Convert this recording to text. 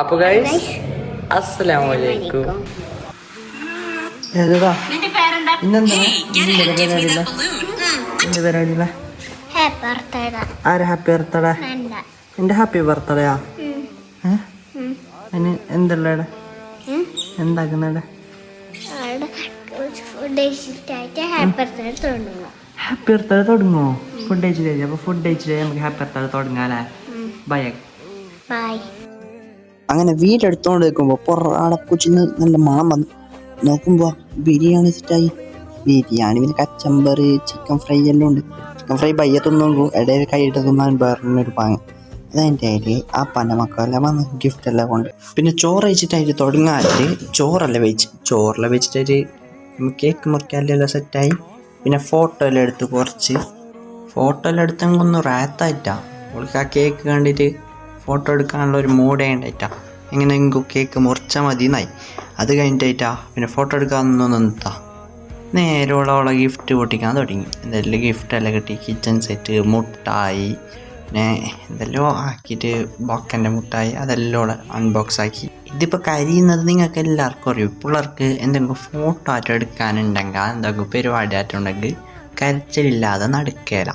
അപ്പോൾ ഗൈസ് അസ്സലാമു അലൈക്കും. ആരെ ഹാപ്പി ബർത്ത്ഡേ? എന്റെ ഹാപ്പി ബർത്ത്ഡേയാ? അതിന് എന്തുള്ള എന്താക്കുന്നടെ? ഹാപ്പി ബർത്ത്ഡേ തുടങ്ങുമോ? ഫുഡ് കഴിച്ചിട്ട് അപ്പൊ ഫുഡ് കഴിച്ചിട്ട് നമുക്ക് ഹാപ്പി ബർത്ത്ഡേ തുടങ്ങാല്ലേ? ബൈ. അങ്ങനെ വീടെടുത്തോണ്ട് നിൽക്കുമ്പോ പൊറാടെ കുച്ചിന്ന് നല്ല മണം വന്നു. നോക്കുമ്പോ ബിരിയാണി സെറ്റായി. ബിരിയാണി പിന്നെ കച്ചമ്പറ് ചിക്കൻ ഫ്രൈ എല്ലാം ഉണ്ട്. ചിക്കൻ ഫ്രൈ പയ്യത്തൊന്നും നോക്കൂ, ഇടയിൽ കൈയിട്ട് തിന്നാൻ വേറൊരു പാങ്ങ. അതതിൻ്റെ അതിൽ ആ പന മക്കളെല്ലാം വന്ന് ഗിഫ്റ്റ് എല്ലാം കൊണ്ട് പിന്നെ ചോറ് വെച്ചിട്ടായിട്ട് തുടങ്ങാറ്. ചോറെല്ലാം വെച്ചിട്ടായിട്ട് കേക്ക് മുറിക്കാലെല്ലാം സെറ്റായി. പിന്നെ ഫോട്ടോ എല്ലാം എടുത്ത് കുറച്ച് ഫോട്ടോ എല്ലാം എടുത്തെങ്കിൽ റാത്തായിട്ടാ അവൾക്ക് ആ കേക്ക് കണ്ടിട്ട് ഫോട്ടോ എടുക്കാനുള്ള ഒരു മൂഡേ ഉണ്ടായിട്ടാ. എങ്ങനെയെങ്കിലും കേക്ക് മുറിച്ചാൽ മതി എന്നായി. അത് കഴിഞ്ഞിട്ടായിട്ടാ പിന്നെ ഫോട്ടോ എടുക്കാമെന്നൊന്നും നിന്നാ നേരോളം ഗിഫ്റ്റ് പൊട്ടിക്കാൻ തുടങ്ങി. എന്തെല്ലാം ഗിഫ്റ്റെല്ലാം കിട്ടി. കിച്ചൺ സെറ്റ്, മുട്ടായി, പിന്നെ എന്തെല്ലോ ആക്കിയിട്ട് ബൊക്കൻ്റെ മുട്ടായി അതെല്ലാം അൺബോക്സ് ആക്കി. ഇതിപ്പോൾ കരിയുന്നത് നിങ്ങൾക്ക് എല്ലാവർക്കും അറിയും. പിള്ളേർക്ക് എന്തെങ്കിലും ഫോട്ടോ ആയിട്ട് എടുക്കാനുണ്ടെങ്കിൽ എന്തെങ്കിലും പരിപാടി ആയിട്ടുണ്ടെങ്കിൽ കരച്ചിലില്ലാതെ നടക്കേല.